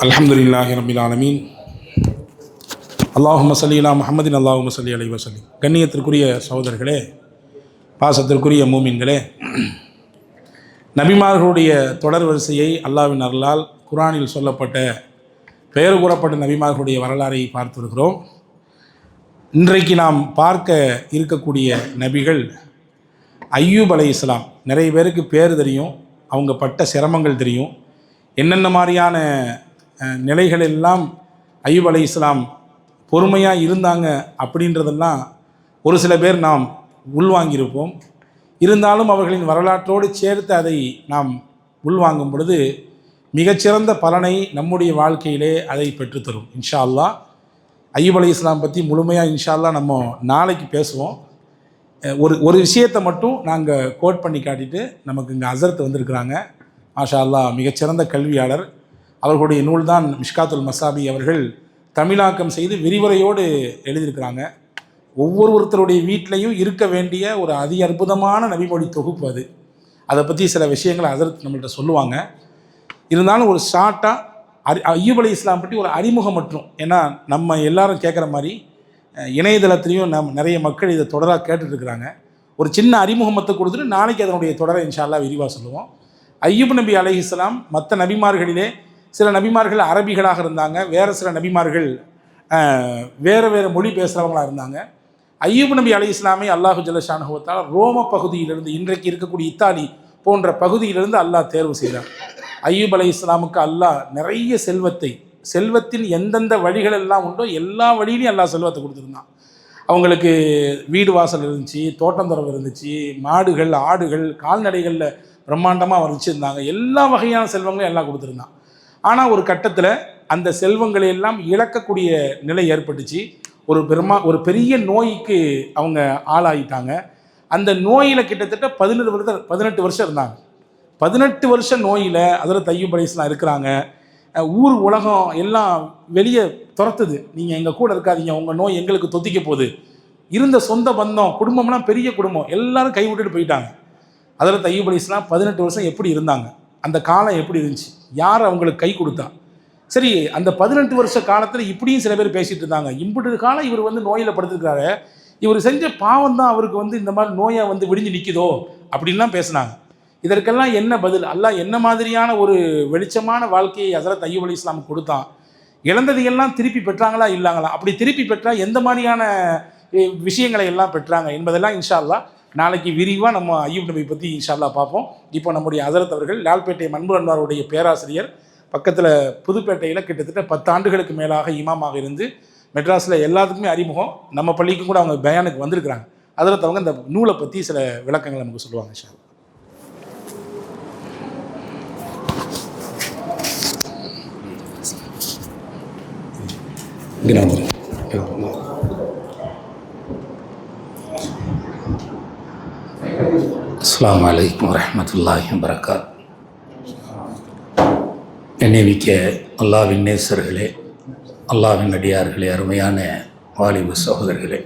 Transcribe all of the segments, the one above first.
அல்ஹம்துலில்லாஹி ரப்பில் ஆலமீன். அல்லாஹும்ம ஸல்லி அலா முஹம்மதின் அல்லாஹும்ம ஸல்லி அலைஹி வஸல்லம். கண்ணியத்திற்குரிய சகோதரர்களே, பாசத்திற்குரிய மூமின்களே, நபிமார்களுடைய தொடர் வரிசையை அல்லாஹ்வின் அருளால் குர்ஆனில் சொல்லப்பட்ட பெயர் கூறப்பட்ட நபிமார்களுடைய வரலாறை பார்த்து வருகிறோம். இன்றைக்கு நாம் பார்க்க இருக்கக்கூடிய நபிகள் ஐயூப் அலைஹிஸ்ஸலாம். நிறைய பேருக்கு பேர் தெரியும், அவங்க பட்ட சிரமங்கள் தெரியும், என்னென்ன மாதிரியான நிலைகள் எல்லாம் ஐயூப் அலைஹிஸ்ஸலாம் பொறுமையாக இருந்தாங்க அப்படின்றதெல்லாம் ஒரு சில பேர் நாம் உள்வாங்கியிருப்போம். இருந்தாலும் அவர்களின் வரலாற்றோடு சேர்த்து அதை நாம் உள்வாங்கும் பொழுது மிகச்சிறந்த பலனை நம்முடைய வாழ்க்கையிலே அதை பெற்றுத்தரும். இன்ஷா அல்லாஹ் ஐயூப் அலைஹிஸ்ஸலாம் பற்றி முழுமையாக இன்ஷா அல்லாஹ் நம்ம நாளைக்கு பேசுவோம். ஒரு விஷயத்தை மட்டும் நாங்கள் கோட் பண்ணி காட்டிட்டு நமக்கு இங்கே ஹஸரத் வந்திருக்கிறாங்க. மாஷா அல்லாஹ் மிகச்சிறந்த கல்வியாளர். அவர்களுடைய நூல்தான் மிஷ்காத்துல் மசாபி. அவர்கள் தமிழாக்கம் செய்து விரிவுரையோடு எழுதியிருக்கிறாங்க. ஒவ்வொருத்தருடைய வீட்டிலையும் இருக்க வேண்டிய ஒரு அதி அற்புதமான நபிமொழி தொகுப்பு அது. அதை பற்றி சில விஷயங்களை ஹஸரத் நம்மள்கிட்ட சொல்லுவாங்க. இருந்தாலும் ஒரு ஷார்ட்டாக ஐயூப் அலைஹிஸ்ஸலாம் பற்றி ஒரு அறிமுகம் மட்டும். ஏன்னா நம்ம எல்லாரும் கேட்குற மாதிரி இணையதளத்துலேயும் நிறைய மக்கள் இதை தொடராக கேட்டுட்ருக்குறாங்க. ஒரு சின்ன அறிமுகமத்தை கொடுத்துட்டு நாளைக்கு அதனுடைய தொடரை இன்ஷா அல்லாஹ் விரிவாக சொல்லுவோம். ஐயூப் நபி அலைஹிஸ்ஸலாம் மற்ற நபிமார்களிலே சில நபிமார்கள் அரபிகளாக இருந்தாங்க, வேறு சில நபிமார்கள் வேறு மொழி பேசுகிறவங்களாக இருந்தாங்க. ஐயூப் நபி அலைஹிஸ்ஸலாமை அல்லாஹு ஜல்ல ஷானஹு வ தஆலா ரோம பகுதியிலிருந்து, இன்றைக்கு இருக்கக்கூடிய இத்தாலி போன்ற பகுதியிலிருந்து அல்லாஹ் தேர்வு செய்தார். ஐயூப் அலைஹிஸ்ஸலாமுக்கு அல்லாஹ் நிறைய செல்வத்தின் எந்தெந்த வழிகள் எல்லாம் உண்டோ எல்லா வழியிலையும் அல்லாஹ் செல்வத்தை கொடுத்துருந்தான். அவங்களுக்கு வீடு வாசல் இருந்துச்சு, தோட்டந்தொரவு இருந்துச்சு, மாடுகள் ஆடுகள் கால்நடைகளில் பிரம்மாண்டமாக வச்சுருந்தாங்க. எல்லா வகையான செல்வங்களையும் எல்லாம் கொடுத்துருந்தான். ஆனால் ஒரு கட்டத்தில் அந்த செல்வங்களை எல்லாம் இழக்கக்கூடிய நிலை ஏற்பட்டுச்சு. ஒரு பெரிய நோய்க்கு அவங்க ஆளாயிட்டாங்க. அந்த நோயில் கிட்டத்தட்ட 18 வருஷம் இருந்தாங்க. 18 வருஷம் நோயில் ஹஸரத் ஐயூப் அலைஹிஸ்ஸலாம் இருக்கிறாங்க. ஊர் உலகம் எல்லாம் வெளியே துரத்துது, நீங்கள் எங்கள் கூட இருக்காதீங்க, உங்கள் நோய் எங்களுக்கு தொத்திக்க போகுது. இருந்த சொந்த பந்தம் குடும்பம்லாம் பெரிய குடும்பம் எல்லாரும் கைவிட்டுட்டு போயிட்டாங்க. ஹஸரத் ஐயூப் அலைஹிஸ்ஸலாம் 18 வருஷம் எப்படி இருந்தாங்க, அந்த காலம் எப்படி இருந்துச்சு, யார் அவங்களுக்கு கை கொடுத்தா? சரி, அந்த 18 வருஷ காலத்தில் இப்படியும் சில பேர் பேசிகிட்டு இருந்தாங்க. இம்புட்டு காலம் இவர் நோயில் படுத்துருக்காரு, இவர் செஞ்ச பாவம் தான் அவருக்கு இந்த மாதிரி நோயை விடிஞ்சு நிற்கிதோ அப்படின்லாம் பேசினாங்க. இதற்கெல்லாம் என்ன பதில்? அல்லாஹ் என்ன மாதிரியான ஒரு வெளிச்சமான வாழ்க்கையை ஹஸரத் ஐயூப் அலைஹிஸ்ஸலாம் கொடுத்தான்? இழந்ததையெல்லாம் திருப்பி பெற்றாங்களா இல்லாங்களா? அப்படி திருப்பி பெற்றால் எந்த மாதிரியான விஷயங்களை எல்லாம் பெற்றாங்க என்பதெல்லாம் இன்ஷா அல்லாஹ் நாளைக்கு விரிவாக நம்ம ஐயூப் நபி பற்றி இன்ஷா அல்லாஹ் பார்ப்போம். இப்போ நம்முடைய ஹஸரத் அவர்கள் லால்பேட்டை மன்பு அன்வாருடைய பேராசிரியர், பக்கத்தில் புதுப்பேட்டையில் கிட்டத்தட்ட 10 ஆண்டுகளுக்கு மேலாக இமாமாக இருந்து மெட்ராஸில் எல்லாத்துக்குமே அறிமுகம். நம்ம பள்ளிக்கும் கூட அவங்க பயானுக்கு வந்திருக்கிறாங்க. ஹஸரத் அவங்க இந்த நூலை பற்றி சில விளக்கங்கள் நமக்கு சொல்லுவாங்க இன்ஷா அல்லாஹ். அஸ்ஸலாமு அலைக்கும் வரஹ்மத்துல்லாஹி வபரகாத்துஹு. என்னைமிக்க அல்லாஹ்வின் நேசர்களே, அல்லாஹ்வின் அடியார்களே, அருமையான வாலிப சகோதரர்களே,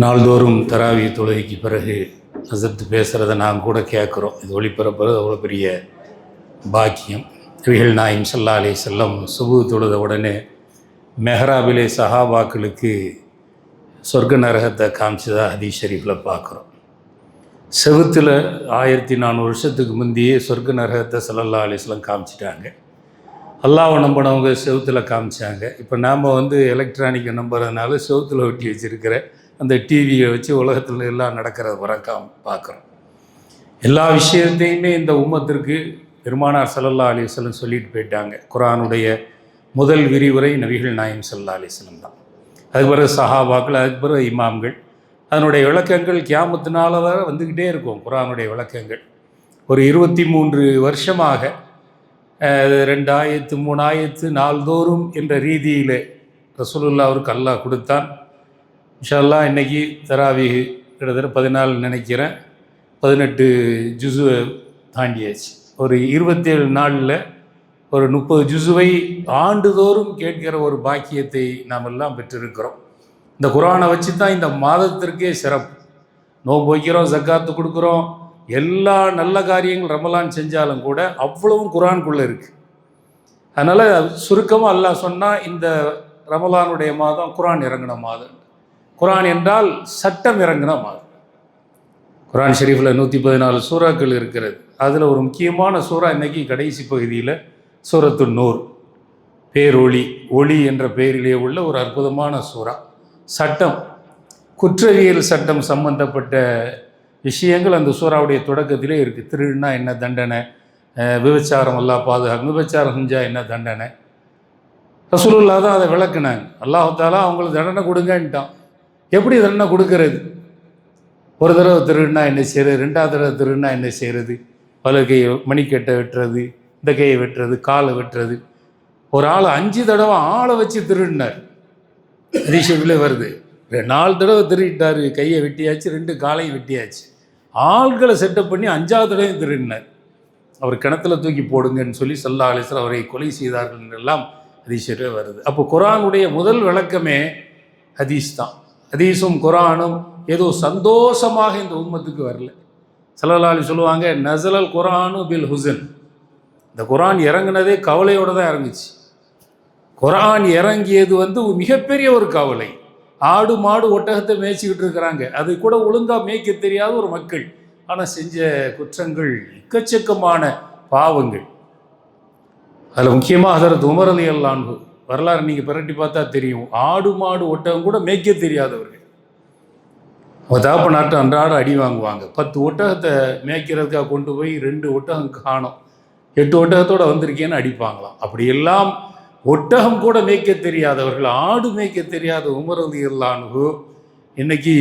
நாள்தோறும் தராவி தொழுகைக்கு பிறகு ஹஸரத் பேசுகிறத நாங்கள் கூட கேட்குறோம். இது ஒளிபரப்புறது அவ்வளோ பெரிய பாக்கியம். நபிகள் நாயகம் ஸல்லல்லாஹு அலைஹி வஸல்லம் சுபு தொழுத உடனே மெஹராபிலே சஹாபாக்களுக்கு சொர்க்க நரகத்தை காமிச்சதா ஹதீஸ் ஷரீஃபில் பார்க்குறோம். செவுத்தில் 1400 வருஷத்துக்கு முந்தையே சொர்க்க நரகத்தை ஸல்லல்லாஹு அலைஹி வஸல்லம் காமிச்சிட்டாங்க. அல்லாஹ்வை நம்பினவங்க செவுத்தில் காமிச்சாங்க. இப்போ நாம் எலக்ட்ரானிக்கை நம்புறதுனால செவுத்தில் ஒட்டி வச்சுருக்கிற அந்த டிவியை வச்சு உலகத்தில் எல்லாம் நடக்கிறத பார்க்குறோம். எல்லா விஷயத்தையுமே இந்த உம்மத்திற்கு பெருமானார் ஸல்லல்லாஹு அலைஹி வஸல்லம் சொல்லிட்டு போயிட்டாங்க. குர்ஆனுடைய முதல் விரிவுரை நபிகள் நாயகம் ஸல்லல்லாஹு அலைஹி வஸல்லம் தான். அதுக்கு பிறகு சஹாபாக்கள், அதுக்கு பிறகு இமாம்கள். அதனுடைய விளக்கங்கள் கியாமத்தினால வர வந்துக்கிட்டே இருக்கும். குர்ஆனுடைய விளக்கங்கள் ஒரு 23 வருஷமாக 2 ஆயத்து 3 ஆயத்து நாள்தோறும் என்ற ரீதியில் ரசூலுல்லாஹ் அவருக்கு அல்லாஹ் கொடுத்தான். இன்ஷா அல்லாஹ் இன்றைக்கி தராவீஹ் கிட்டத்தட்ட 14 நினைக்கிறேன், 18 ஜுஸு தாண்டியாச்சு. ஒரு 27 நாளில் ஒரு 30 ஜுஸுவை ஆண்டுதோறும் கேட்கிற ஒரு பாக்கியத்தை நாம் எல்லாம் பெற்றிருக்கிறோம். இந்த குர்ஆனை வச்சு தான் இந்த மாதத்திற்கே சிறப்பு. நோன்பு வைக்கிறோம், ஜக்காத்து கொடுக்குறோம், எல்லா நல்ல காரியங்கள் ரமலான் செஞ்சாலும் கூட அவ்வளவும் குர்ஆனுக்குள்ளே இருக்குது. அதனால் சுருக்கமாக அல்லாஹ் சொன்னால் இந்த ரமலானுடைய மாதம் குர்ஆன் இறங்கின மாதம். குர்ஆன் என்றால் சட்டம் இறங்கின மாதம். குர்ஆன் ஷெரீஃபில் 114 சூறாக்கள் இருக்கிறது. அதில் ஒரு முக்கியமான சூறா இன்னைக்கு கடைசி பகுதியில் சூரத்து நூர், பேரொளி, ஒளி என்ற பெயரிலே உள்ள ஒரு அற்புதமான சூறா. சட்டம், குற்றவியல் சட்டம் சம்பந்தப்பட்ட விஷயங்கள் அந்த சூறாவுடைய தொடக்கத்திலே இருக்குது. திருடுனா என்ன தண்டனை, விபச்சாரம் அல்லாஹ் பாதுகாக்கும், விபச்சாரம் செஞ்சால் என்ன தண்டனை. ரசூலுல்லாஹ் தான் அதை விளக்குனாங்க. அல்லாஹ் தஆலா அவங்களுக்கு தண்டனை கொடுங்கன்ட்டான். எப்படி தண்டனை கொடுக்கறது? ஒரு தடவை திருடுனா என்ன செய்கிறது, ரெண்டாவது தடவை திருடுனா என்ன செய்கிறது, பலகையை மணிக்கட்டை வெட்டுறது, இந்த கையை வெட்டுறது, காலை வெட்டுறது. ஒரு ஆள் 5 தடவை ஆளை வச்சு திருடினார். ஹதீஸில் வருது, 4 தடவை திருடிட்டார், கையை வெட்டியாச்சு, 2 காலையும் வெட்டியாச்சு. ஆள்களை செட்டப் பண்ணி 5ஆவது தடவையும் திருடினார். அவர் கிணத்துல தூக்கி போடுங்கன்னு சொல்லி ஸல்லல்லாஹு அலைஹி வஸல்லம் அவரை கொலை செய்தார்கள் என்றெல்லாம் ஹதீஸிலே வருது. அப்போ குர்ஆனுடைய முதல் விளக்கமே ஹதீஸ் தான். ஹதீஸும் குர்ஆனும் ஏதோ சந்தோஷமாக இந்த உம்மத்துக்கு வரல. ஸல்லல்லாஹு அலைஹி சொல்லுவாங்க, நஸலல் குர்ஆனு பில் ஹுஸன். இந்த குர்ஆன் இறங்குனதே கவலையோடு தான் இறங்குச்சு. குர்ஆன் இறங்கியது மிகப்பெரிய ஒரு கவலை. ஆடு மாடு ஒட்டகத்தை மேய்ச்சிக்கிட்டு இருக்கிறாங்க, அது கூட ஒழுங்காக மேய்க்க தெரியாத ஒரு மக்கள். ஆனால் செஞ்ச குற்றங்கள் எக்கச்சக்கமான பாவங்கள். அதில் முக்கியமாக ஹதரத் உமர் ரலியல்லாஹு அன்ஹு வரலாறு நீங்கள் பிரட்டி பார்த்தா தெரியும். ஆடு மாடு ஒட்டகம் கூட மேய்க்க தெரியாதவர்கள். அவங்க தகப்ப நாட்டு அன்றாட அடி வாங்குவாங்க. 10 ஒட்டகத்தை மேய்க்கிறதுக்காக கொண்டு போய் 2 ஒட்டகம் காணோம், 8 ஒட்டகத்தோடு வந்திருக்கேன்னு அடிப்பாங்களாம். அப்படியெல்லாம் ஒட்டகம் கூட மேய்க்க தெரியாதவர்கள், ஆடு மேய்க்க தெரியாத உமர் ரலியல்லாஹு அன்ஹு இன்னைக்கு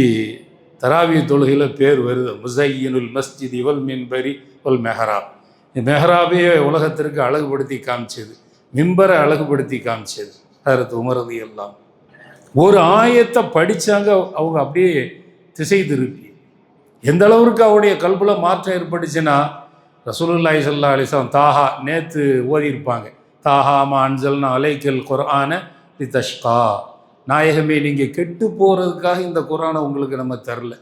தராவிய தொழுகையில் பேர் வருது, முஸையினுல் மஸ்ஜிதி வல் மின்பரி வல் மெஹராப். மெஹராபே உலகத்திற்கு அழகுபடுத்தி காமிச்சது, மிம்பரை அழகுபடுத்தி காமிச்சது ஹதரத் உமர் ரலியல்லாஹு அன்ஹு. ஒரு ஆயத்தை படித்தாங்க, அவங்க அப்படியே திசை திருப்பி. எந்த அளவுக்கு அவருடைய கல்பில் மாற்றம் ஏற்பட்டுச்சுன்னா, ரசூலுல்லாஹி ஸல்லல்லாஹு அலைஹி வஸல்லம் தாஹா நேற்று ஓதியிருப்பாங்க, தாஹா மா அன்ஸல்னா அலைக்கல் குர்ஆன லிதஷ்கா. நாயகமே, நீங்கள் கெட்டு போகிறதுக்காக இந்த குர்ஆனை உங்களுக்கு நம்ம தரல,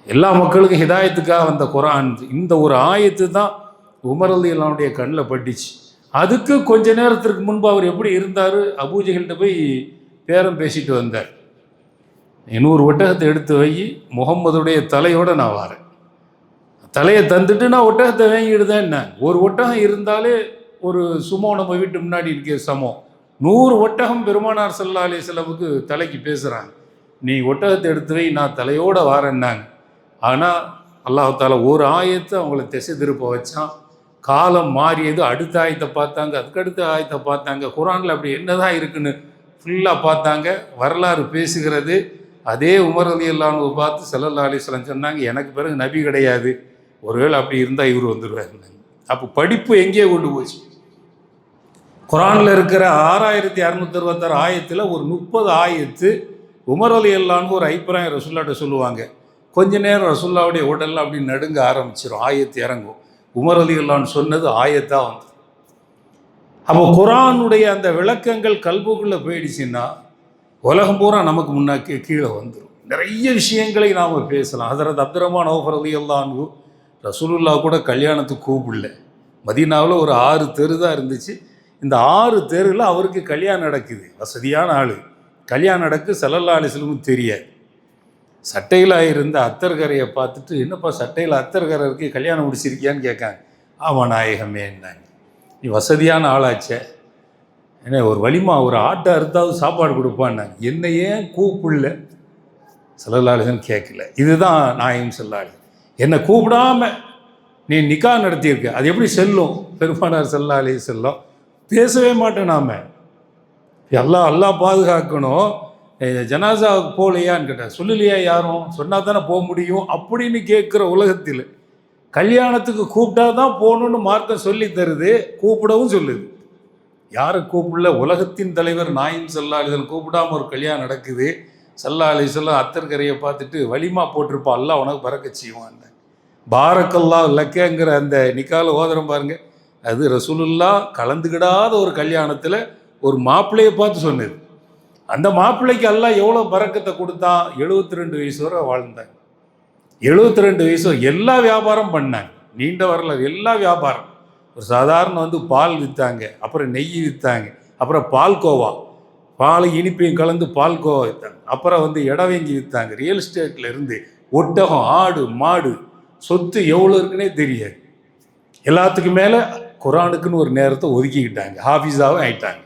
எல்லா மக்களுக்கும் ஹிதாயத்துக்காக வந்த குர்ஆன். இந்த ஒரு ஆயத்து தான் உமர் ரலியல்லாஹு அன்ஹுடைய கண்ணில் பட்டுச்சு. அதுக்கு கொஞ்ச நேரத்திற்கு முன்பு அவர் எப்படி இருந்தார், அபூஜஹல்கிட்ட போய் பேரம் பேசிட்டு வந்தார். 100 ஒட்டகத்தை எடுத்து வை, முகம்மதுடைய தலையோடு நான் வரேன், தலையை தந்துட்டு நான் ஒட்டகத்தை வாங்கிட்டு தான். என்ன, ஒரு ஒட்டகம் இருந்தாலே ஒரு சுமோ நம்ம வீட்டு முன்னாடி இருக்கிற சமம். 100 ஒட்டகம் பெருமானார் ஸல்லல்லாஹு அலைஹி வஸல்லமுக்கு தலைக்கு பேசுகிறாங்க. நீ ஒட்டகத்தை எடுத்து வை, நான் தலையோடு வாரேன்னாங்க. ஆனால் அல்லாஹ் தஆலா ஒரு ஆயத்தை அவங்கள திசை திருப்ப வச்சான். காலம் மாறியது, அடுத்த ஆயத்தை பார்த்தாங்க, அதுக்கடுத்த ஆயத்தை பார்த்தாங்க. குர்ஆனில் அப்படி என்னதான் இருக்குன்னு ஃபுல்லாக பார்த்தாங்க. வரலாறு பேசுகிறது. அதே உமர் ரலியல்லாஹு அன்ஹு பார்த்து ஸல்லல்லாஹு அலைஹி வஸல்லம் சொன்னாங்க, எனக்கு பிறகு நபி கிடையாது, ஒருவேளை அப்படி இருந்தால் இவர் வந்துடுவார். அப்போ படிப்பு எங்கேயே கொண்டு போச்சு. குர்ஆனில் இருக்கிற 6666 ஆயத்தில் ஒரு 30 ஆயத்து உமர் ரலியல்லாஹு அன்ஹு ஒரு அபிப்பிராயம் ரசூலுல்லாஹ்ட்ட சொல்லுவாங்க. கொஞ்ச நேரம் ரசூலுல்லாஹ்வுடைய உடலில் அப்படி நடுங்க ஆரம்பிச்சிடும், ஆயத்து இறங்கும். உமர் ரலியல்லாஹு அன்ஹு சொன்னது ஆயத்தாக வந்து. அப்போ குர்ஆனுடைய அந்த விளக்கங்கள் கல்புக்குள்ளே போயிடுச்சுன்னா உலகம் பூரா நமக்கு முன்னாடி கீழே வந்துடும். நிறைய விஷயங்களை நாம் பேசலாம். ஹதரத் அப்துர்ரஹ்மான் அவ்ஃப் ரலியல்லாஹு அன்ஹு ரசூலுல்லாஹ் கூட கல்யாணத்துக்கு கூப்பிடல. மதீனாவில் ஒரு 6 தெரு தான் இருந்துச்சு. இந்த 6 தெருவில் அவருக்கு கல்யாணம் நடக்குது. வசதியான ஆள், கல்யாணம் நடக்கு. ஸல்லல்லாஹு அலைஹி வஸல்லம் தெரியாது. சட்டையில் இருந்த அத்தர்கரையை பார்த்துட்டு, என்னப்பா சட்டையில் அத்தர்கரை இருக்குது, கல்யாணம் முடிச்சிருக்கியான்னு கேட்காங்க. ஆமாம் நாயகமே என்னாங்க, நீ வசதியான ஆளாச்சே, ஏன்னா ஒரு வலிமா ஒரு ஆட்டை அறுத்தாவது சாப்பாடு கொடுப்பான்னாங்க. என்ன ஏன் கூப்பிடல? ஸல்லல்லாஹு அலைஹி வஸல்லம் கேட்கல. இதுதான் நாயகம் ஸல்லல்லாஹு அலைஹி வஸல்லம். என்னை கூப்பிடாம நீ நிக்கா நடத்தியிருக்க, அது எப்படி செல்லும்? பெருமானார் ஸல்லல்லாஹு அலைஹி வஸல்லம் பேசவே மாட்டோம். நாம் அல்லாஹ் பாதுகாக்கணும். ஜனாசாவுக்கு போகலையான்னு கேட்டால், சொல்லலையா யாரும், சொன்னால் தானே போக முடியும் அப்படின்னு கேட்குற உலகத்தில் கல்யாணத்துக்கு கூப்பிட்டா தான் போகணுன்னு மார்க்கம் சொல்லி தருது, கூப்பிடவும் சொல்லுது. யாரை கூப்பிடல? உலகத்தின் தலைவர் நாயகம் ஸல்லல்லாஹு அலைஹி வஸல்லம் கூப்பிடாமல் ஒரு கல்யாணம் நடக்குது. ஸல்லல்லாஹு அலைஹி வஸல்லம் அத்தர்கரையை பார்த்துட்டு, வலிமா போட்டிருப்பா, அல்லாஹ் உனக்கு பரக்கத் செய்வான், பாரக்கல்லாஹ் லக்கங்கிற அந்த நிக்கால ஓதுறோம் பாருங்க, அது ரசூலுல்லாஹ் கலந்துக்கிடாத ஒரு கல்யாணத்தில் ஒரு மாப்பிள்ளையை பார்த்து சொன்னது. அந்த மாப்பிள்ளைக்கு அல்லாஹ் எவ்வளோ பரக்கத்தை கொடுத்தான். 72 வயசு வரை வாழ்ந்தாங்க. 72 வயசு எல்லா வியாபாரம் பண்ணாங்க. நீண்ட வரல எல்லா வியாபாரம். ஒரு சாதாரண வந்து பால் விற்றாங்க, அப்புறம் நெய் விற்றாங்க, அப்புறம் பால்கோவா, பால் இனிப்பையும் கலந்து பால்கோவா விற்றாங்க, அப்புறம் வந்து இடம் வாங்கி விற்றாங்க. ரியல் எஸ்டேட்டில் இருந்து ஒட்டகம், ஆடு, மாடு, சொத்து எவ்வளோ இருக்குன்னே தெரியாது. எல்லாத்துக்கும் மேலே குரானுக்குன்னு ஒரு நேரத்தை ஒதுக்கிக்கிட்டாங்க, ஹாஃபிஸாகவும் ஆகிட்டாங்க.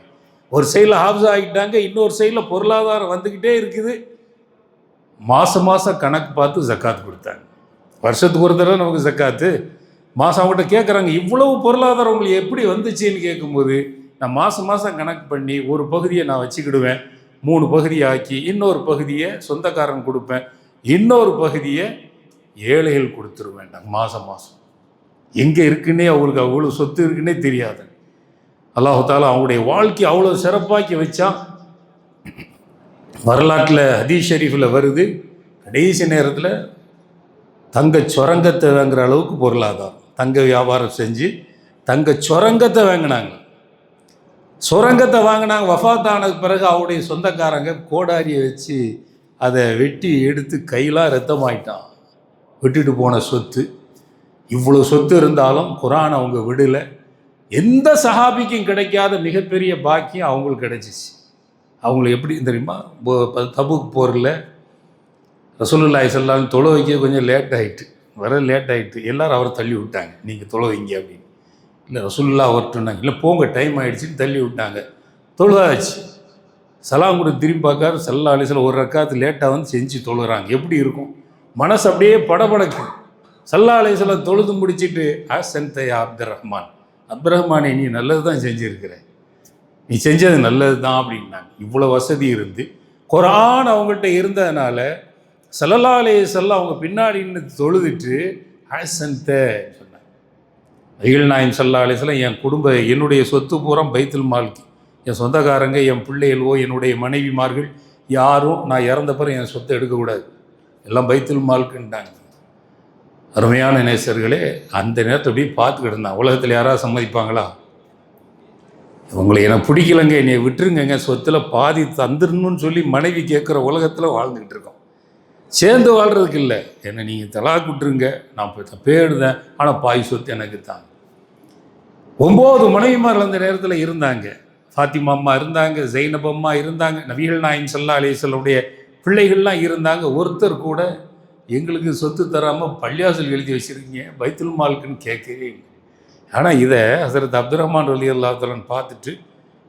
ஒரு சைடில் ஹாஃபிஸா ஆகிட்டாங்க, இன்னொரு சைடில் பொருளாதாரம் வந்துக்கிட்டே இருக்குது. மாதம் மாதம் கணக்கு பார்த்து ஜக்காத்து கொடுத்தாங்க. வருஷத்துக்கு ஒரு தடவை நமக்கு ஜக்காத்து. மாதம் அவங்ககிட்ட கேட்குறாங்க, இவ்வளவு பொருளாதாரம் உங்களுக்கு எப்படி வந்துச்சுன்னு கேட்கும்போது, நான் மாதம் மாதம் கணக்கு பண்ணி ஒரு பகுதியை நான் வச்சுக்கிடுவேன், 3 பகுதியை ஆக்கி இன்னொரு பகுதியை சொந்தக்காரன் கொடுப்பேன், இன்னொரு பகுதியை ஏழைகள் கொடுத்துருவேன். நாங்கள் மாதம் மாதம் எங்கே இருக்குன்னே அவங்களுக்கு அவ்வளோ சொத்து இருக்குன்னே தெரியாது. அல்லாஹ் தாலா அவங்களுடைய வாழ்க்கை அவ்வளோ சிறப்பாக்கி வச்சான். வரலாற்றில் ஹதீஸ் ஷரீஃபில் வருது, கடைசி நேரத்தில் தங்க சுரங்கத்தை வாங்குற அளவுக்கு பொருளாதாரம், தங்க வியாபாரம் செஞ்சு தங்க சுரங்கத்தை வாங்கினாங்க. சுரங்கத்தை வாங்கினாங்க. வஃபாத்தானதுக்கு பிறகு அவருடைய சொந்தக்காரங்க கோடாரியை வச்சு அதை வெட்டி எடுத்து கையெல்லாம் ரத்தமாயிட்டான். விட்டுட்டு போன சொத்து, இவ்வளோ சொத்து இருந்தாலும் குரான் அவங்க விடலை. எந்த சஹாபிக்கும் கிடைக்காத மிகப்பெரிய பாக்கியம் அவங்களுக்கு கிடைச்சிச்சு. அவங்களுக்கு எப்படி தெரியுமா, தபுக் போரில் ரசூலுல்லாஹி ஸல்லல்லாஹு அலைஹி வஸல்லம் தொழ வைக்க கொஞ்சம் லேட் ஆகிட்டு, லேட் ஆகிட்டு, எல்லோரும் அவரை தள்ளி விட்டாங்க, நீங்கள் தொழ வைங்க அப்படின்னு. இல்லை ரசூலுல்லாஹ் அவர்ட்டுனாங்க, இல்லை போங்க டைம் ஆகிடுச்சின்னு தள்ளி விட்டாங்க. தொழுதாச்சு. சலாம் கூட திரும்பி பார்க்காரு. ஸல்லல்லாஹு அலைஹி வஸல்லம் ஒரு ரக்காத்து லேட்டாக வந்து செஞ்சு தொழுகிறாங்க. எப்படி இருக்கும் மனசு? அப்படியே படபடக்கு. ஸல்லல்லாஹு அலைஹி வஸல்லம் தொழுது முடிச்சுட்டு, அஹ்சன்த யா அப்துர் ரஹ்மான், அப்துர் ரஹ்மானே நீ நல்லது தான் செஞ்சுருக்கிற, நீ செஞ்சது நல்லது தான் அப்படின்னாங்க. இவ்வளோ வசதி இருந்து குரான் அவங்கள்ட்ட இருந்ததுனால ஸல்லல்லாஹு அலைஹி வஸல்லம் அவங்க பின்னாடி நின்று தொழுதுட்டு அஹ்சன்த சொன்னாங்க. நபிகள் நாயகம் ஸல்லல்லாஹு அலைஹி வஸல்லம் என் என்னுடைய சொத்து பூரா பைத்துல் மால்க்கு, என் சொந்தக்காரங்க, என் பிள்ளைகளோ, என்னுடைய மனைவிமார்கள் யாரும் நான் இறந்த பிறகு என் சொத்தை எடுக்கக்கூடாது, எல்லாம் பைத்துல் மால்க்குன்ட்டாங்க. அருமையான நேசர்களே, அந்த நேரத்தை அப்படியே பார்த்துக்கிட்டு இருந்தான். உலகத்தில் யாராவது சம்மதிப்பாங்களா? உங்களை எனக்கு பிடிக்கலங்க, என்னை விட்டுருங்க, சொத்தில் பாதி தந்துடணும்னு சொல்லி மனைவி கேட்குற உலகத்தில் வாழ்ந்துக்கிட்டு இருக்கோம். சேர்ந்து வாழ்கிறதுக்கு இல்லை, என்னை நீங்கள் தலாக் விட்டுருங்க, நான் இப்போ தப்பே எழுதேன், ஆனால் பாய் சொத்து எனக்கு தான். 9 மனைவிமார்கள் அந்த நேரத்தில் இருந்தாங்க. ஃபாத்திமா அம்மா இருந்தாங்க, ஜெய்னப் அம்மா இருந்தாங்க, நபிகள் நாயகம் ஸல்லல்லாஹு அலைஹி வஸல்லம் பிள்ளைகள்லாம் இருந்தாங்க. ஒருத்தர் கூட எங்களுக்கு சொத்து தராமல் பள்ளியாசல் எழுதி வச்சுருக்கீங்க, பைத்துல் மால்க்குன்னு கேட்கவே இல்லை. ஆனால் இதை ஹஸரத் அப்துர் ரஹ்மான் ரலியல்லாஹு தஆலா பார்த்துட்டு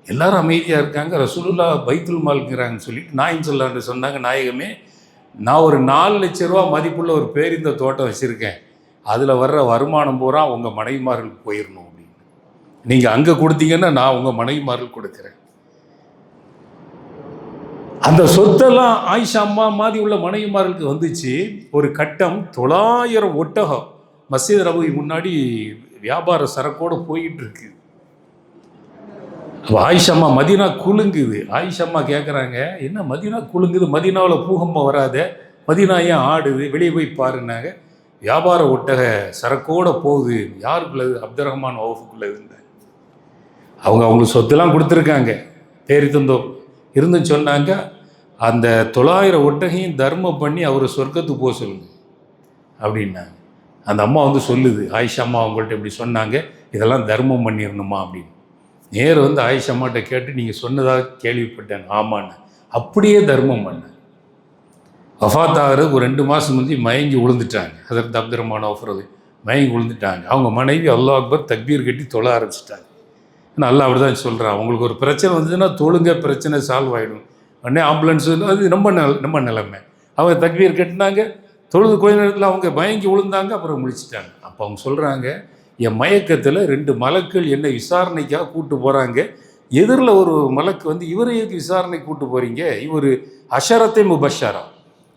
எல்லாரும் அமைதியாக இருக்காங்க. ரசூலுல்லாஹ் பைத்துல் மால்க்குறாங்கன்னு சொல்லிட்டு நாயகம் ஸல்லல்லாஹு அலைஹி வஸல்லம் சொன்னாங்க, நாயகமே நான் ஒரு 4 லட்ச ரூபா மதிப்புள்ள ஒரு பேரிந்த தோட்டம் வச்சுருக்கேன், அதில் வர்ற வருமானம் பூரா உங்கள் மனைவிமார்களுக்கு போயிடணும் அப்படின்னு. நீங்கள் அங்கே கொடுத்தீங்கன்னா நான் உங்கள் மனைவிமார்களுக்கு கொடுக்குறேன். அந்த சொத்தெல்லாம் ஆயிஷா அம்மா மாதிரி உள்ள மனைவிமார்களுக்கு வந்துச்சு. ஒரு கட்டம் 900 ஒட்டகம் மஸ்ஜித் நபவி முன்னாடி வியாபார சரக்கோடு போயிட்டு இருக்கு. ஆயிஷா அம்மா மதீனா குலுங்குது. ஆயிஷா அம்மா கேட்குறாங்க, என்ன மதீனா குலுங்குது, மதீனாவில் பூகம்பம் வராத, மதீனா ஏன் ஆடுது, வெளியே போய் பாருன்னாங்க. வியாபார ஒட்டக சரக்கோடு போகுது. யாருக்குள்ளது? அப்துர் ரஹ்மான் அவுஃபுக்குள்ளது. அவங்களுக்கு சொத்துலாம் கொடுத்துருக்காங்க, பேரி தந்தோம் இருந்துன்னு சொன்னாங்க. அந்த 900 ஒட்டகையும் தர்மம் பண்ணி அவரை சொர்க்கத்துக்கு போக சொல்லுங்க அப்படின்னாங்க. அந்த அம்மா வந்து சொல்லுது, ஆயிஷா அம்மா அவங்கள்ட்ட இப்படி சொன்னாங்க, இதெல்லாம் தர்மம் பண்ணிடணுமா அப்படின்னு. நேரு வந்து ஆயிஷா அம்மாட்ட கேட்டு, நீங்கள் சொன்னதாக கேள்விப்பட்டேன், ஆமான்னு. அப்படியே தர்மம் பண்ண. வஃபாத் ஆகிறதுக்கு ஒரு 2 மாதம் முந்தி மயங்கி விழுந்துட்டாங்க. ஹஸரத் அப்துர் ரஹ்மான் அவுஃப் மயங்கி விழுந்துட்டாங்க. அவங்க மனைவி அல்லாஹ் அக்பர் தக்பீர் கட்டி தொழ ஆரம்பிச்சிட்டாங்க. நல்லா அப்படி தான் சொல்கிறான், அவங்களுக்கு ஒரு பிரச்சனை வந்ததுன்னா தொழுங்க, பிரச்சனை சால்வ் ஆகிடும். உடனே ஆம்புலன்ஸ் அது ரொம்ப நிலைமை. அவங்க தக்பீர் கட்டினாங்க, தொழுது கொஞ்ச நேரத்தில் அவங்க மயங்கி விழுந்தாங்க, அப்புறம் முழிச்சிட்டாங்க. அப்போ அவங்க சொல்கிறாங்க, என் மயக்கத்தில் 2 மலக்கள் என்னை விசாரணைக்காக கூப்பிட்டு போகிறாங்க. எதிரில் ஒரு மலக்கு வந்து, இவரை விசாரணை கூப்பிட்டு போகிறீங்க, இவர் அஷரத்தை முபஷரா,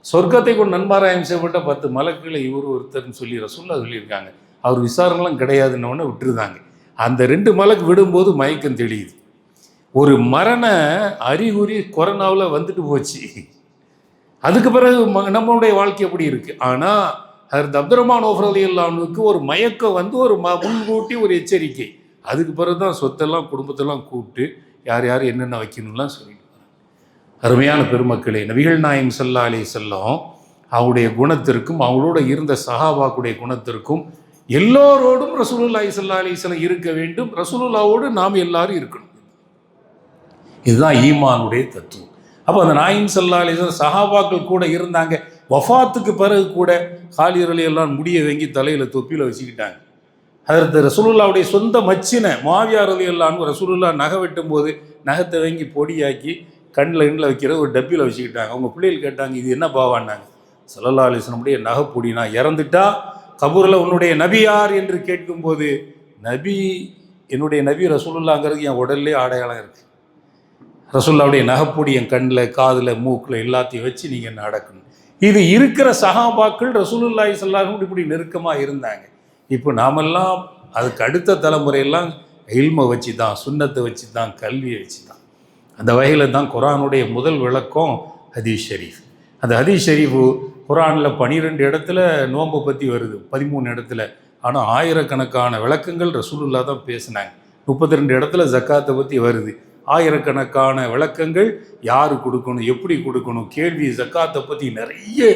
சொர்க்கத்தை கொண்டு நன்மாராயம் செய்யப்பட்ட 10 மலக்களை இவர் ஒருத்தர்னு சொல்லி ரசூலுல்லாஹ் சொல்லியிருக்காங்க. அவர் விசாரணைலாம் கிடையாதுன்னொன்னே விட்டுருந்தாங்க. அந்த 2 மலக்கு விடும்போது மயக்கம் தெளியுது. ஒரு மரண அறிகுறி கொரோனாவில் வந்துட்டு போச்சு. அதுக்கு பிறகு நம்மளுடைய வாழ்க்கை எப்படி இருக்குது? ஆனால் ஹஸரத் அப்துர் ரஹ்மான் அவுஃப் ரலியல்லாஹு அன்ஹுவுக்கு ஒரு மயக்கம் வந்து ஒரு முன்கூட்டி ஒரு எச்சரிக்கை. அதுக்கு பிறகு தான் சொத்தெல்லாம் குடும்பத்தெல்லாம் கூப்பிட்டு யார் யார் என்னென்ன வைக்கணும்லாம் சொல்லிட்டு போகிறாங்க. அருமையான பெருமக்களே, நபிகள் நாயகம் ஸல்லல்லாஹு அலைஹி வஸல்லம் அவங்களுடைய குணத்திற்கும் அவங்களோட இருந்த சஹாபாக்குடைய குணத்திற்கும் எல்லோரோடும் ரசூலுல்லாஹி ஸல்லல்லாஹு அலைஹி வஸல்லம் இருக்க வேண்டும், ரசூலுல்லாவோடு நாம் எல்லாரும் இருக்கணும். இதுதான் ஈமானுடைய தத்துவம். அப்போ அந்த நாயகம் ஸல்லல்லாஹு அலைஹி வஸல்லம் சஹாபாக்கள் கூட இருந்தாங்க. வஃபாத்துக்கு பிறகு கூட காலித் ரலியல்லாஹு அன்ஹு முடியை வாங்கி தலையில் தொப்பியில் வச்சுக்கிட்டாங்க. அதற்கு ரசூலுல்லாவுடைய சொந்த மச்சின முஆவியா ரலியல்லாஹு அன்ஹு ரசூலுல்லாஹ் நகை வெட்டும் போது நகத்தை வாங்கி பொடியாக்கி கண்ணில் வைக்கிற ஒரு டப்பியில் வச்சுக்கிட்டாங்க. அவங்க பிள்ளைகள் கேட்டாங்க, இது என்ன பாவான்னாங்க. ஸல்லல்லாஹு அலைஹி வஸல்லம் நகை பொடி, நான் இறந்துட்டா கபூரில் உன்னுடைய நபி யார் என்று கேட்கும்போது, நபி என்னுடைய நபி ரசூலுல்லாங்கிறது என் உடல்லே அடையாளம் இருக்குது. ரசூலுல்லாவுடைய நகைப்பொடி என் கண்ணில், காதில், மூக்கில் எல்லாத்தையும் வச்சு நீங்கள் என்ன அடக்கணும். இது இருக்கிற சஹாபாக்கள் ரசூலுல்லாஹி ஸல்லல்லாஹு அலைஹி வஸல்லம் இப்படி நெருக்கமாக இருந்தாங்க. இப்போ நாமெல்லாம் அதுக்கு அடுத்த தலைமுறையெல்லாம் இல்மை வச்சு தான், சுன்னத்தை வச்சு தான், கல்வியை வச்சு தான். அந்த வகையில் தான் குர்ஆனுடைய முதல் விளக்கம் ஹதீஸ் ஷரீஃப். அந்த ஹதீஸ் ஷரீஃபு குர்ஆனில் 12 இடத்துல நோன்பை பற்றி வருது, 13 இடத்துல. ஆனால் ஆயிரக்கணக்கான விளக்கங்கள் ரசூலுல்லாஹ் தான் பேசினாங்க. 32 இடத்துல ஜக்காத்தை பற்றி வருது. ஆயிரக்கணக்கான விளக்கங்கள், யாரு கொடுக்கணும், எப்படி கொடுக்கணும், கேள்வி ஜக்காத்தை பற்றி நிறைய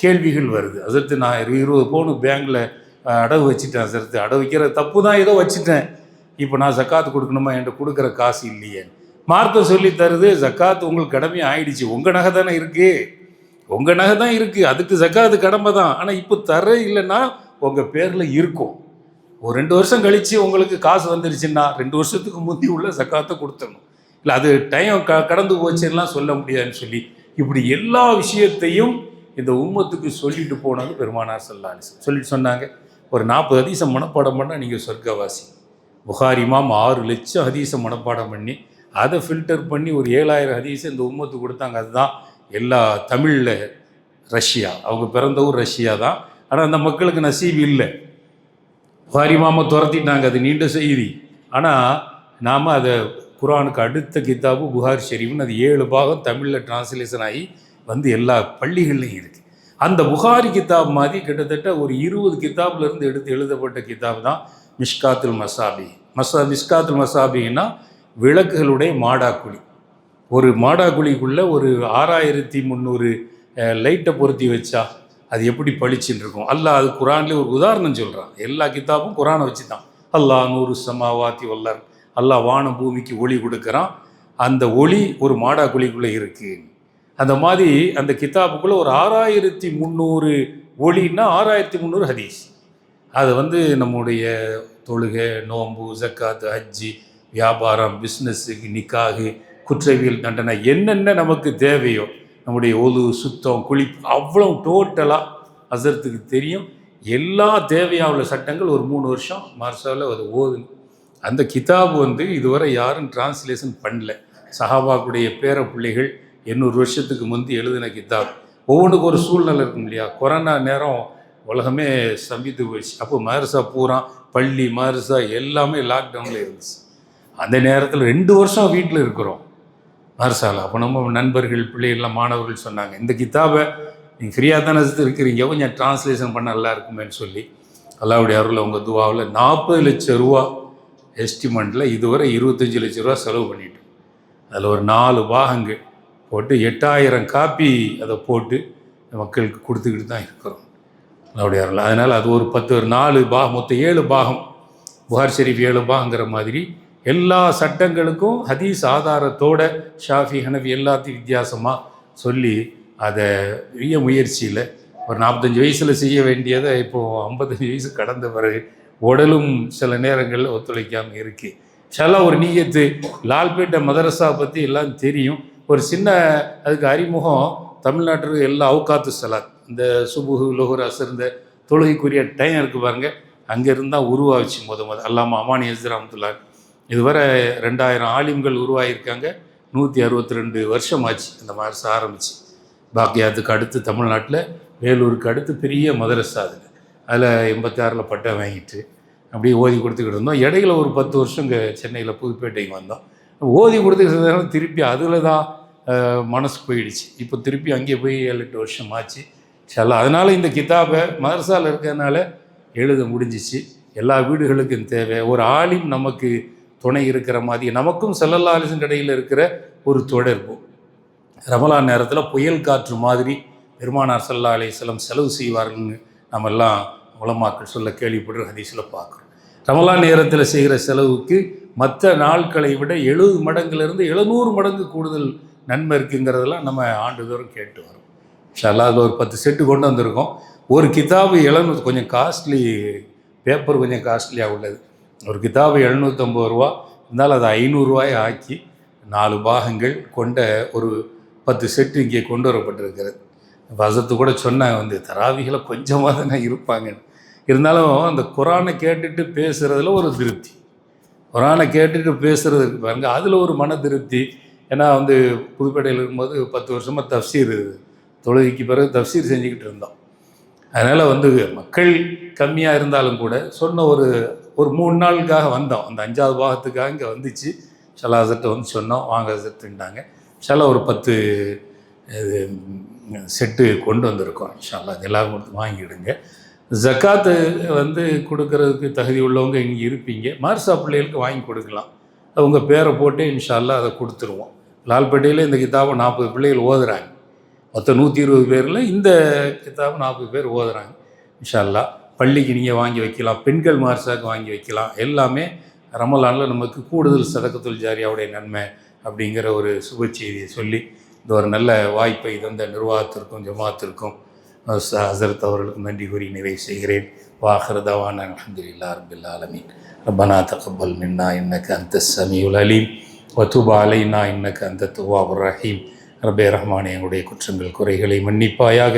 கேள்விகள் வருது. அதற்கு நான் 20 பவுன் பேங்கில் அடவு வச்சுட்டேன், அதற்கு அடவு வைக்கிற தப்பு தான், ஏதோ வச்சுட்டேன், இப்போ நான் ஜக்காத்து கொடுக்கணுமா, என்கிட்ட கொடுக்குற காசு இல்லையே. மார்க்கம் சொல்லி தருது, ஜக்காத்து உங்களுக்கு கடமை ஆயிடுச்சு, உங்கள் நகை தானே இருக்குது, உங்கள் நகை தான் இருக்குது, அதுக்கு ஜக்காத்து கடமை தான். ஆனால் இப்போ தர இல்லைன்னா உங்கள் பேரில் இருக்கும். ஒரு 2 வருஷம் கழித்து உங்களுக்கு காசு வந்துருச்சுன்னா 2 வருஷத்துக்கு முந்தி உள்ள ஜக்காத்தை கொடுத்துடணும். இல்லை அது டைம் கடந்து போச்சுலாம் சொல்ல முடியாதுன்னு சொல்லி இப்படி எல்லா விஷயத்தையும் இந்த உம்மத்துக்கு சொல்லிட்டு போனாங்க பெருமானார் ஸல்லல்லாஹு அலைஹி வஸல்லம். சொல்லிட்டு சொன்னாங்க, ஒரு 40 ஹதீஸை மனப்பாடம் பண்ணால் நீங்கள் சொர்க்கவாசி. புகாரி இமாம் 6 லட்சம் ஹதீஸை மனப்பாடம் பண்ணி அதை ஃபில்டர் பண்ணி ஒரு 7000 ஹதீஸை இந்த உம்மத்துக்கு கொடுத்தாங்க. அதுதான் எல்லா தமிழில் ரஷ்யா, அவங்க பிறந்த ஊர் ரஷ்யா தான். ஆனால் அந்த மக்களுக்கு நசீப் இல்லை. புகாரி இமாமை துரத்திட்டாங்க, அது நீண்ட செய்தி. ஆனால் நாம் அதை குர்ஆனுக்கு அடுத்த கித்தாபு புகாரி ஷரீஃப்னு அது 7 பாகம் தமிழில் டிரான்ஸ்லேஷன் ஆகி வந்து எல்லா பள்ளிகள்லையும் இருக்குது. அந்த புகாரி கித்தாப் மாதிரி கிட்டத்தட்ட ஒரு 20 கித்தாப்லேருந்து எடுத்து எழுதப்பட்ட கித்தாப் தான் மிஷ்காத்துல் மசாபி. மிஷ்காத்துல் மசாபின்னா விளக்குகளுடைய மாடாக்குழி. ஒரு மாடாக்குழிக்குள்ளே ஒரு 6300 லைட்டை பொருத்தி வச்சா அது எப்படி பளிச்சுன்னு இருக்கும். அல்லாஹ் அது குர்ஆன்லேயே ஒரு உதாரணம் சொல்கிறான். எல்லா கித்தாப்பும் குர்ஆனை வச்சு தான். அல்லாஹ் நூறு சமாவாத்தி வல்லார், அல்லாஹ் வானம் பூமிக்கு ஒளி கொடுக்குறான். அந்த ஒளி ஒரு மாடாக்குழிக்குள்ளே இருக்குது. அந்த மாதிரி அந்த கித்தாப்புக்குள்ளே ஒரு 6300 ஒளின்னா 6300 ஹதீஸ். அது வந்து நம்முடைய தொழுகை, நோன்பு, ஜக்காத்து, ஹஜ்ஜி, வியாபாரம், பிஸ்னஸுக்கு, நிக்காகு, குற்றவியல் தண்டனை, என்னென்ன நமக்கு தேவையோ, நம்முடைய ஒது, சுத்தம், குளிப்பு, அவ்வளோ டோட்டலாக ஹஸரத்துக்கு தெரியும். எல்லா தேவையாக உள்ள சட்டங்கள் ஒரு 3 வருஷம் மார்ஷாவில் அது ஓதுங்க. அந்த கிதாப் வந்து இதுவரை யாரும் டிரான்ஸ்லேஷன் பண்ணல. சஹாபாக்குடைய பேர பிள்ளைகள் 800 வருஷத்துக்கு முந்தி எழுதின கிதாப். ஒவ்வொன்றுக்கு ஒரு சூழ்நிலை இருக்கும் இல்லையா. கொரோனா நேரம் உலகமே ஸ்தம்பித்து போயிடுச்சு. அப்போ மதரசா பூரா, பள்ளி, மதரசா எல்லாமே லாக்டவுனில் இருந்துச்சு. அந்த நேரத்தில் 2 வருஷம் வீட்டில் இருக்கிறோம் மதரசாவில். அப்போ நம்ம நண்பர்கள், பிள்ளைகள்லாம், மாணவர்கள் சொன்னாங்க, இந்த கிதாபை நீங்கள் ஃப்ரீயாக தானே இருக்கிறீங்க, கொஞ்சம் டிரான்ஸ்லேஷன் பண்ண நல்லா இருக்குமேன்னு சொல்லி அல்லாஹ்வுடைய அருள் அவங்க துவாவில் 40 லட்சம் ரூபா எஸ்டிமெண்ட்டில் இதுவரை 25 லட்சம் ரூபா செலவு பண்ணிட்டோம். அதில் ஒரு 4 பாகங்கள் போட்டு 8000 காப்பி அதை போட்டு மக்களுக்கு கொடுத்துக்கிட்டு தான் இருக்கிறோம் அல்லாஹ்வுடைய அருள். அதனால் அது ஒரு 4 பாகம், மொத்தம் 7 பாகம். புகாரி ஷரீஃப் 7 பாகங்கிற மாதிரி எல்லா சட்டங்களுக்கும் ஹதீஸ் ஆதாரத்தோட ஷாஃபி, ஹனஃபி எல்லாத்தையும் வித்தியாசமாக சொல்லி அதை பெரிய முயற்சியில் ஒரு 45 வயசில் செய்ய வேண்டியதை இப்போது 55 வயசு கடந்த பிறகு உடலும் சில நேரங்களில் ஒத்துழைக்காமல் இருக்குது. ஷாலா ஒரு நீயத்து. லால்பேட்டை மதரசா பற்றி எல்லாம் தெரியும். ஒரு சின்ன அதுக்கு அறிமுகம், தமிழ்நாட்டில் எல்லா அவுகாத்து சலாத், இந்த சுபுஹு, லொஹர், அசர், இந்த தொழுகைக்குரிய டைம் இருக்குது பாருங்கள், அங்கே இருந்தால் உருவாச்சு அல்லாமா அமானி அஸ்ஸர் ரஹ்மத்துல்லாஹி. இதுவரை 2000 ஆலிம்கள் உருவாகியிருக்காங்க. 162 வருஷம் ஆச்சு அந்த மதரசா ஆரம்பிச்சு. பாக்கியாத்துக்கு அடுத்து தமிழ்நாட்டில் வேலூருக்கு அடுத்து பெரிய மதரசா. அதில் 86 பட்டம் வாங்கிட்டு அப்படியே ஓதி கொடுத்துக்கிட்டு இருந்தோம். இடையில ஒரு 10 வருஷம் இங்கே சென்னையில் புதுப்பேட்டைக்கு வந்தோம். ஓதி கொடுத்துக்கிட்டு திருப்பி அதில் தான் மனசு போயிடுச்சு. இப்போ திருப்பி அங்கே போய் 7-8 வருஷம் ஆச்சு. சல்லா அதனால் இந்த கிதாபை மதரசாவில் இருக்கிறதுனால எழுத முடிஞ்சிச்சு. எல்லா வீடுகளுக்கும் தேவை. ஒரு ஆலிம் நமக்கு துணை இருக்கிற மாதிரி, நமக்கும் ஸல்லல்லாஹு அலைஹி வஸல்லம் இடையில் இருக்கிற ஒரு தொடர்பு. ரமலான் நேரத்தில் புயல் காற்று மாதிரி பெருமானார் ஸல்லல்லாஹு அலைஹி வஸல்லம் செலவு செய்வார்கள்னு நம்மெல்லாம் உலமாக்கள் சொல்ல கேள்விப்படுற ஹதீஸில் பார்க்குறோம். ரமலான் நேரத்தில் செய்கிற செலவுக்கு மற்ற நாட்களை விட 70 மடங்குலேருந்து 700 மடங்கு கூடுதல் நன்மை இருக்குங்கிறதெல்லாம் நம்ம ஆண்டுதோறும் கேட்டு வரோம். இன்ஷால்லாஹ் அதில் ஒரு 10 செட்டு கொண்டு வந்திருக்கோம். ஒரு கிதாபு 700, கொஞ்சம் காஸ்ட்லி, பேப்பர் கொஞ்சம் காஸ்ட்லியாக உள்ளது. ஒரு கிதாபு 750 ரூபா இருந்தாலும் அதை 500 ரூபாயை ஆக்கி 4 பாகங்கள் கொண்ட ஒரு 10 செட்டு இங்கே கொண்டு வரப்பட்டிருக்கிறது. வசத்து கூட சொன்னாங்க தராவிகளை கொஞ்சமாக தானே இருப்பாங்க, இருந்தாலும் அந்த குரானை கேட்டுட்டு பேசுகிறதுல ஒரு திருப்தி, குரானை கேட்டுட்டு பேசுகிறதுக்கு பாருங்க அதில் ஒரு மன திருப்தி. ஏன்னா புதுப்பேட்டையில் இருக்கும்போது 10 வருஷமாக தஃப்சீர், தொழுகைக்கு பிறகு தஃப்சீர் செஞ்சுக்கிட்டு இருந்தோம். அதனால் மக்கள் கம்மியாக இருந்தாலும் கூட சொன்ன ஒரு 3 நாளுக்காக வந்தோம். அந்த 5வது பாகத்துக்காக இங்கே வந்துச்சு. ஷலாசர்கிட்ட சொன்னோம், வாங்க சத்துட்டாங்க. ஷலா ஒரு 10 செட்டு கொண்டு வந்திருக்கோம். இன்ஷால்லா அது எல்லோரும் கொடுத்து வாங்கிடுங்க. ஜக்காத்து கொடுக்கறதுக்கு தகுதி உள்ளவங்க இங்கே இருப்பீங்க, மார்சா பிள்ளைகளுக்கு வாங்கி கொடுக்கலாம். அவங்க பேரை போட்டு இன்ஷால்லா அதை கொடுத்துருவோம். லால்பேட்டையில் இந்த கிதாபை 40 பிள்ளைகள் ஓதுறாங்க. மொத்தம் 120 பேரில் இந்த கிதாபு 40 பேர் ஓதுறாங்க. இன்ஷால்லா பள்ளிக்கு நீங்கள் வாங்கி வைக்கலாம், பெண்கள் மார்சாவுக்கு வாங்கி வைக்கலாம். எல்லாமே ரமலானில் நமக்கு கூடுதல் சதக்கத்துல் ஜாரியாவுடைய நன்மை அப்படிங்கிற ஒரு சுப செய்தியை சொல்லி இந்த ஒரு நல்ல வாய்ப்பை தந்த நிர்வாகத்திற்கும் ஜமாத்திற்கும் ஹஸரத் அவர்களுக்கும் நன்றி கூறி நிறைவு செய்கிறேன். வாஹிர் தவானா அல்ஹம்துலில்லாஹி ரப்பில் ஆலமீன். ரப்பனா தகப்பல் மின்னா இன்னக அன்தஸ் ஸமீஉல் அலீம் வதுப் அலைனா இன்னக அன்தத் தவ்வாபுர் ரஹீம். ரப்பே ரஹ்மானே, எங்களுடைய குற்றங்கள் குறைகளை மன்னிப்பாயாக.